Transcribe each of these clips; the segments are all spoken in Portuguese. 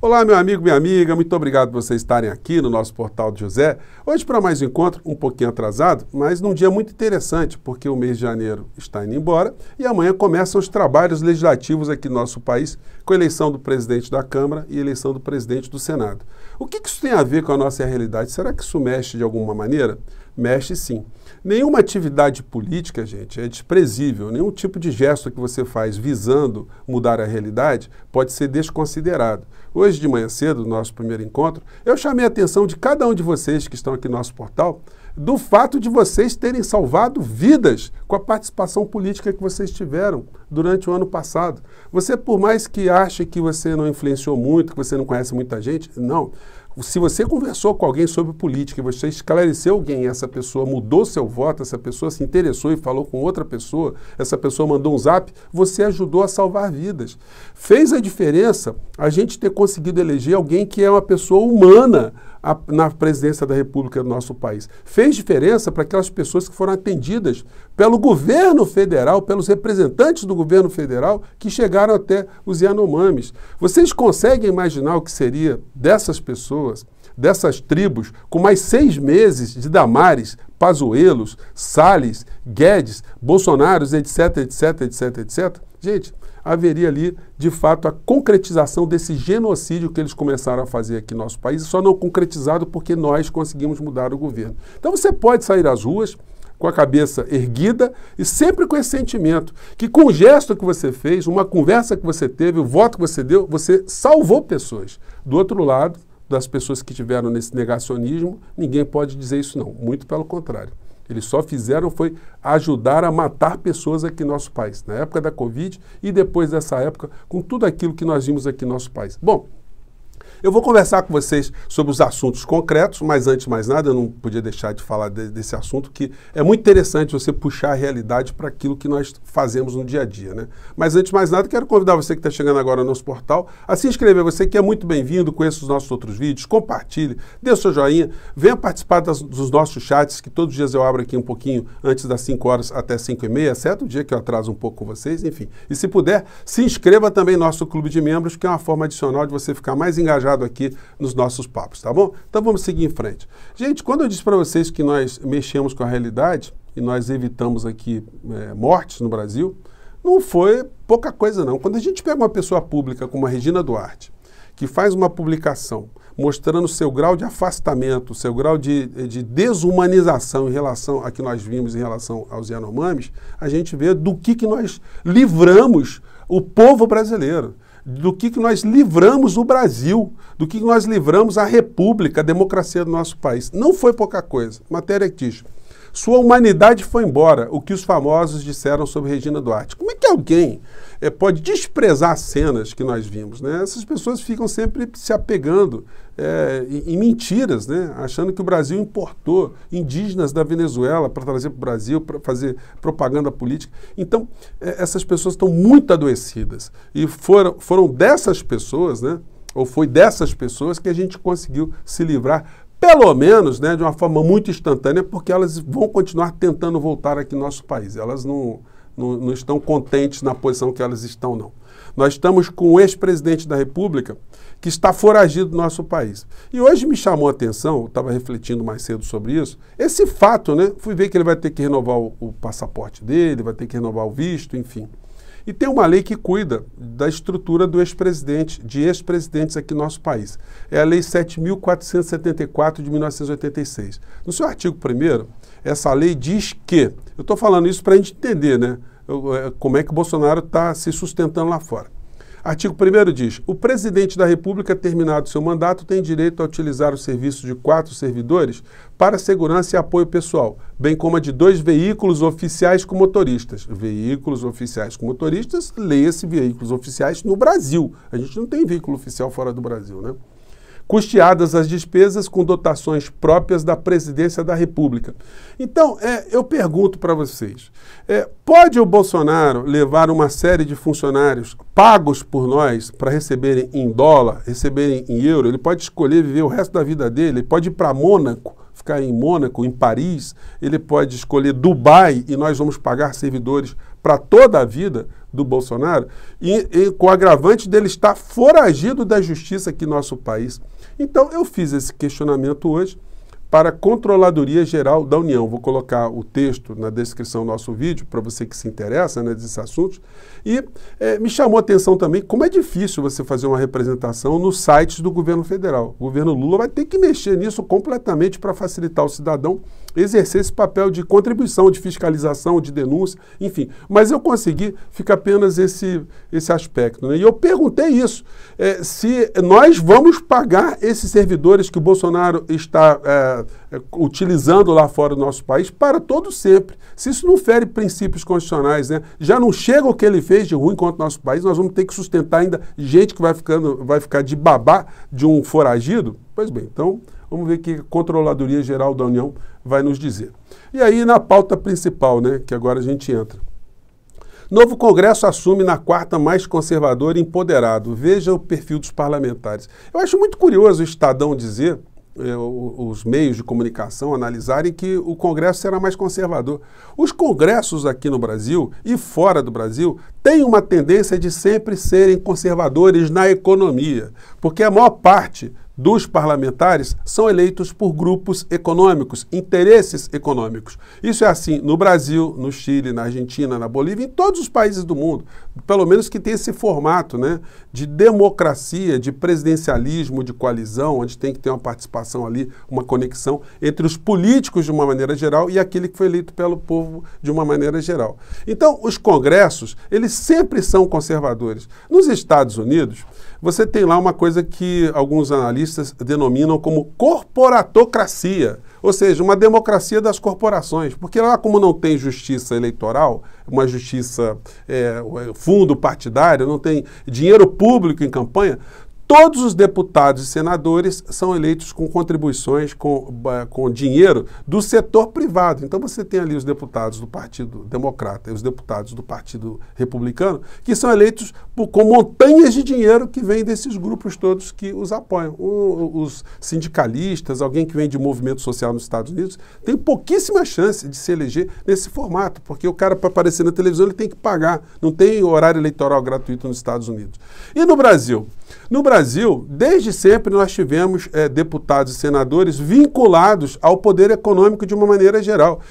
Olá, meu amigo, minha amiga, muito obrigado por vocês estarem aqui no nosso Portal de José. Hoje para mais um encontro, um pouquinho atrasado, mas num dia muito interessante, porque o mês de janeiro está indo embora e amanhã começam os trabalhos legislativos aqui no nosso país, com a eleição do presidente da Câmara e a eleição do presidente do Senado. O que isso tem a ver com a nossa realidade? Será que isso mexe de alguma maneira? Mexe sim. Nenhuma atividade política, gente, é desprezível. Nenhum tipo de gesto que você faz visando mudar a realidade pode ser desconsiderado. Hoje de manhã cedo, no nosso primeiro encontro, eu chamei a atenção de cada um de vocês que estão aqui no nosso portal do fato de vocês terem salvado vidas com a participação política que vocês tiveram durante o ano passado. Você, por mais que ache que você não influenciou muito, que você não conhece muita gente, não. Se você conversou com alguém sobre política e você esclareceu alguém, essa pessoa mudou seu voto, essa pessoa se interessou e falou com outra pessoa, essa pessoa mandou um zap, você ajudou a salvar vidas. Fez a diferença a gente ter conseguido eleger alguém que é uma pessoa humana na presidência da República do nosso país. Fez diferença para aquelas pessoas que foram atendidas pelo governo federal, pelos representantes do governo federal que chegaram até os Yanomamis. Vocês conseguem imaginar o que seria dessas pessoas, dessas tribos, com mais 6 meses de Damares, Pazuellos, Salles, Guedes, Bolsonaros, etc, etc, etc, etc? Gente, haveria ali, de fato, a concretização desse genocídio que eles começaram a fazer aqui no nosso país, só não concretizado porque nós conseguimos mudar o governo. Então você pode sair às ruas com a cabeça erguida e sempre com esse sentimento que com o gesto que você fez, uma conversa que você teve, o voto que você deu, você salvou pessoas. Do outro lado, das pessoas que estiveram nesse negacionismo, ninguém pode dizer isso não, muito pelo contrário. Eles só fizeram foi ajudar a matar pessoas aqui no nosso país, na época da Covid e depois dessa época, com tudo aquilo que nós vimos aqui no nosso país. Bom, eu vou conversar com vocês sobre os assuntos concretos, mas antes de mais nada, eu não podia deixar de falar desse assunto, que é muito interessante você puxar a realidade para aquilo que nós fazemos no dia a dia, né? Mas antes de mais nada, quero convidar você que está chegando agora no nosso portal a se inscrever. Você que é muito bem-vindo, conheça os nossos outros vídeos, compartilhe, dê o seu joinha, venha participar dos nossos chats, que todos os dias eu abro aqui um pouquinho antes das 5 horas até 5h30, exceto o dia que eu atraso um pouco com vocês, enfim. E se puder, se inscreva também no nosso clube de membros, que é uma forma adicional de você ficar mais engajado aqui nos nossos papos, tá bom? Então vamos seguir em frente. Gente, quando eu disse para vocês que nós mexemos com a realidade e nós evitamos aqui mortes no Brasil, não foi pouca coisa não. Quando a gente pega uma pessoa pública como a Regina Duarte, que faz uma publicação mostrando o seu grau de afastamento, o seu grau de desumanização em relação a que nós vimos em relação aos Yanomamis, a gente vê do que nós livramos o povo brasileiro, do que nós livramos o Brasil, do que nós livramos a República, a democracia do nosso país. Não foi pouca coisa. Matéria que diz: sua humanidade foi embora, o que os famosos disseram sobre Regina Duarte. Como é que alguém pode desprezar cenas que nós vimos, né? Essas pessoas ficam sempre se apegando em mentiras, né? Achando que o Brasil importou indígenas da Venezuela para trazer para o Brasil, para fazer propaganda política. Então, essas pessoas estão muito adoecidas. E foram dessas pessoas, né? Ou foi dessas pessoas que a gente conseguiu se livrar, pelo menos, né, de uma forma muito instantânea, porque elas vão continuar tentando voltar aqui no nosso país. Elas não estão contentes na posição que elas estão, não. Nós estamos com o ex-presidente da República que está foragido do nosso país. E hoje me chamou a atenção, eu estava refletindo mais cedo sobre isso, esse fato, né? Fui ver que ele vai ter que renovar o passaporte dele, vai ter que renovar o visto, enfim. E tem uma lei que cuida da estrutura do ex-presidente, de ex-presidentes aqui no nosso país. É a Lei 7.474 de 1986. No seu artigo 1º, essa lei diz que, eu estou falando isso para a gente entender, né, como é que o Bolsonaro está se sustentando lá fora. Artigo 1º diz: o presidente da República, terminado seu mandato, tem direito a utilizar o serviço de 4 servidores para segurança e apoio pessoal, bem como a de 2 veículos oficiais com motoristas. Veículos oficiais com motoristas, leia-se veículos oficiais no Brasil. A gente não tem veículo oficial fora do Brasil, né? Custeadas as despesas com dotações próprias da Presidência da República. Então, eu pergunto para vocês, pode o Bolsonaro levar uma série de funcionários pagos por nós para receberem em dólar, receberem em euro? Ele pode escolher viver o resto da vida dele, ele pode ir para Mônaco, ficar em Mônaco, em Paris, ele pode escolher Dubai e nós vamos pagar servidores para toda a vida do Bolsonaro, e com o agravante dele estar foragido da justiça aqui no nosso país. Então, eu fiz esse questionamento hoje para a Controladoria Geral da União. Vou colocar o texto na descrição do nosso vídeo, para você que se interessa, né, desses assuntos. E me chamou a atenção também como é difícil você fazer uma representação nos sites do governo federal. O governo Lula vai ter que mexer nisso completamente para facilitar o cidadão exercer esse papel de contribuição, de fiscalização, de denúncia, enfim. Mas eu consegui, fica apenas esse aspecto, né? E eu perguntei isso, se nós vamos pagar esses servidores que o Bolsonaro está utilizando lá fora do nosso país para todo sempre. Se isso não fere princípios constitucionais, né? Já não chega o que ele fez de ruim contra o nosso país, nós vamos ter que sustentar ainda gente que vai ficar de babá de um foragido? Pois bem, então vamos ver o que a Controladoria Geral da União vai nos dizer. E aí na pauta principal, né, que agora a gente entra. Novo Congresso assume na quarta mais conservador e empoderado. Veja o perfil dos parlamentares. Eu acho muito curioso o Estadão dizer, os meios de comunicação analisarem que o Congresso será mais conservador. Os congressos aqui no Brasil e fora do Brasil têm uma tendência de sempre serem conservadores na economia, porque a maior parte dos parlamentares são eleitos por grupos econômicos, interesses econômicos. Isso é assim no Brasil, no Chile, na Argentina, na Bolívia, em todos os países do mundo, pelo menos que tem esse formato, né, de democracia, de presidencialismo, de coalizão, onde tem que ter uma participação ali, uma conexão entre os políticos de uma maneira geral e aquele que foi eleito pelo povo de uma maneira geral. Então, os congressos, eles sempre são conservadores. Nos Estados Unidos, você tem lá uma coisa que alguns analistas denominam como corporatocracia, ou seja, uma democracia das corporações, porque lá como não tem justiça eleitoral, uma justiça, fundo partidário, não tem dinheiro público em campanha, todos os deputados e senadores são eleitos com contribuições, com dinheiro do setor privado. Então você tem ali os deputados do Partido Democrata e os deputados do Partido Republicano, que são eleitos com montanhas de dinheiro que vêm desses grupos todos que os apoiam. Os sindicalistas, alguém que vem de movimento social nos Estados Unidos, tem pouquíssima chance de se eleger nesse formato, porque o cara, para aparecer na televisão, ele tem que pagar. Não tem horário eleitoral gratuito nos Estados Unidos. E no Brasil? No Brasil, desde sempre nós tivemos deputados e senadores vinculados ao poder econômico de uma maneira geral.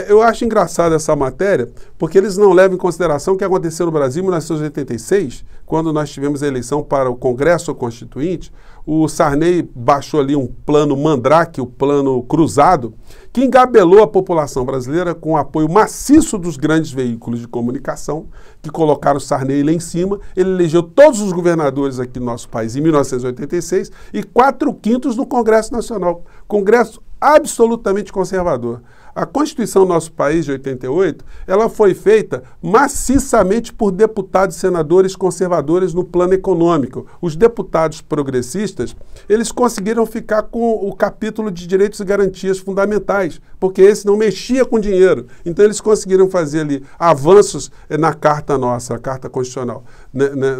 Eu acho engraçada essa matéria, porque eles não levam em consideração o que aconteceu no Brasil em 1986, quando nós tivemos a eleição para o Congresso Constituinte. O Sarney baixou ali um plano mandrake, o plano cruzado, que engabelou a população brasileira com o apoio maciço dos grandes veículos de comunicação, que colocaram o Sarney lá em cima. Ele elegeu todos os governadores aqui no nosso país em 1986 e 4/5 no Congresso Nacional. Congresso absolutamente conservador. A Constituição do nosso país, de 88, ela foi feita maciçamente por deputados e senadores conservadores no plano econômico. Os deputados progressistas, eles conseguiram ficar com o capítulo de direitos e garantias fundamentais, porque esse não mexia com dinheiro. Então eles conseguiram fazer ali avanços na Carta nossa, a Carta Constitucional,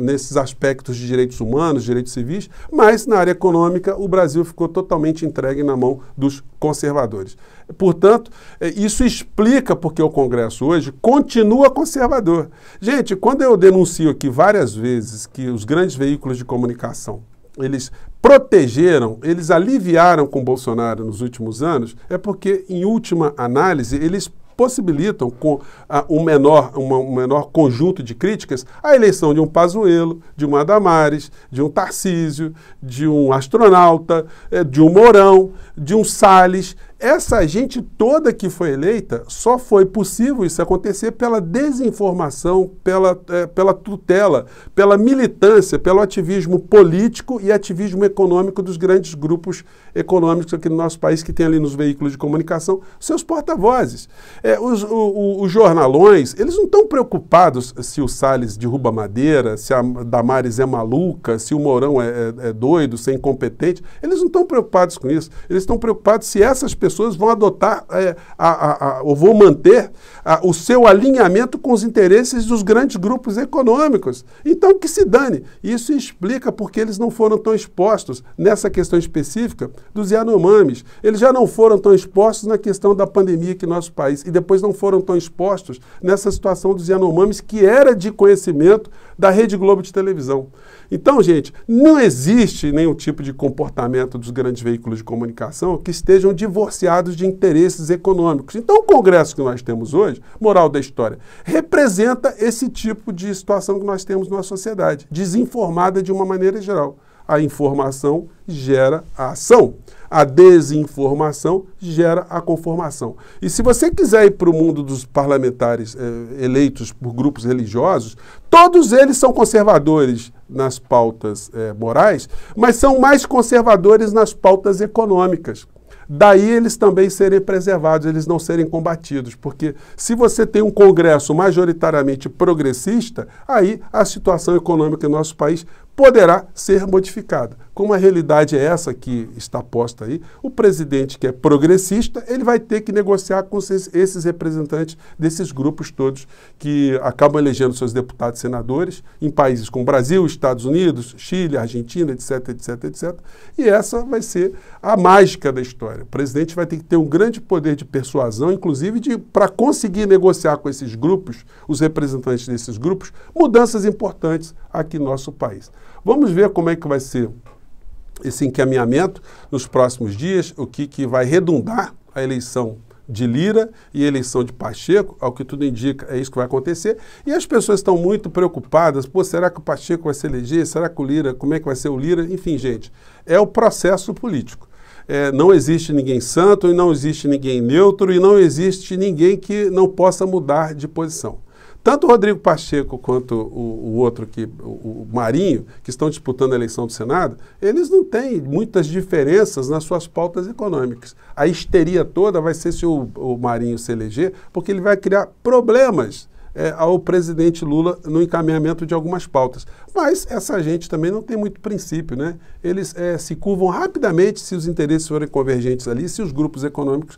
nesses aspectos de direitos humanos, direitos civis, mas na área econômica o Brasil ficou totalmente entregue na mão dos conservadores. Portanto, isso explica porque o Congresso hoje continua conservador. Gente, quando eu denuncio aqui várias vezes que os grandes veículos de comunicação, eles protegeram, eles aliviaram com Bolsonaro nos últimos anos, é porque, em última análise, eles possibilitam, com um menor conjunto de críticas, a eleição de um Pazuello, de uma Damares, de um Tarcísio, de um astronauta, de um Mourão, de um Salles. Essa gente toda que foi eleita, só foi possível isso acontecer pela desinformação, pela tutela, pela militância, pelo ativismo político e ativismo econômico dos grandes grupos econômicos aqui no nosso país, que tem ali nos veículos de comunicação seus porta-vozes. Os jornalões, eles não estão preocupados se o Salles derruba madeira, se a Damares é maluca, se o Mourão é doido, se é incompetente. Eles não estão preocupados com isso. Eles estão preocupados se essas pessoas pessoas vão adotar ou vão manter o seu alinhamento com os interesses dos grandes grupos econômicos. Então, que se dane. Isso explica porque eles não foram tão expostos nessa questão específica dos Yanomamis. Eles já não foram tão expostos na questão da pandemia aqui no nosso país e depois não foram tão expostos nessa situação dos Yanomamis, que era de conhecimento da Rede Globo de televisão. Então, gente, não existe nenhum tipo de comportamento dos grandes veículos de comunicação que estejam divorciados de interesses econômicos. Então, o Congresso que nós temos hoje, moral da história, representa esse tipo de situação que nós temos na sociedade, desinformada de uma maneira geral. A informação gera a ação. A desinformação gera a conformação. E se você quiser ir para o mundo dos parlamentares eleitos por grupos religiosos, todos eles são conservadores nas pautas morais, mas são mais conservadores nas pautas econômicas. Daí eles também serem preservados, eles não serem combatidos, porque se você tem um Congresso majoritariamente progressista, aí a situação econômica em nosso país poderá ser modificada. Como a realidade é essa que está posta aí, o presidente que é progressista, ele vai ter que negociar com esses representantes desses grupos todos que acabam elegendo seus deputados e senadores em países como Brasil, Estados Unidos, Chile, Argentina, etc, etc, etc. E essa vai ser a mágica da história. O presidente vai ter que ter um grande poder de persuasão, inclusive para conseguir negociar com esses grupos, os representantes desses grupos, mudanças importantes aqui no nosso país. Vamos ver como é que vai ser esse encaminhamento nos próximos dias, o que vai redundar a eleição de Lira e a eleição de Pacheco, ao que tudo indica, é isso que vai acontecer. E as pessoas estão muito preocupadas, pô, será que o Pacheco vai se eleger? Será que o Lira, como é que vai ser o Lira? Enfim, gente, é o processo político. Não existe ninguém santo e não existe ninguém neutro e não existe ninguém que não possa mudar de posição. Tanto o Rodrigo Pacheco quanto o outro aqui, o Marinho, que estão disputando a eleição do Senado, eles não têm muitas diferenças nas suas pautas econômicas. A histeria toda vai ser se o Marinho se eleger, porque ele vai criar problemas ao presidente Lula no encaminhamento de algumas pautas. Mas essa gente também não tem muito princípio, né? Eles se curvam rapidamente se os interesses forem convergentes ali, se os grupos econômicos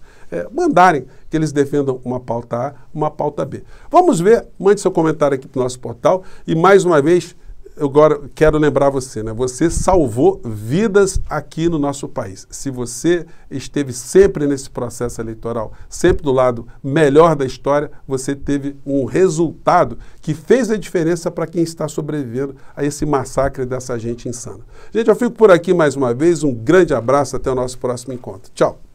mandarem que eles defendam uma pauta A, uma pauta B. Vamos ver, mande seu comentário aqui para o nosso portal e mais uma vez, eu agora quero lembrar você, né? Você salvou vidas aqui no nosso país. Se você esteve sempre nesse processo eleitoral, sempre do lado melhor da história, você teve um resultado que fez a diferença para quem está sobrevivendo a esse massacre dessa gente insana. Gente, eu fico por aqui mais uma vez. Um grande abraço, até o nosso próximo encontro. Tchau!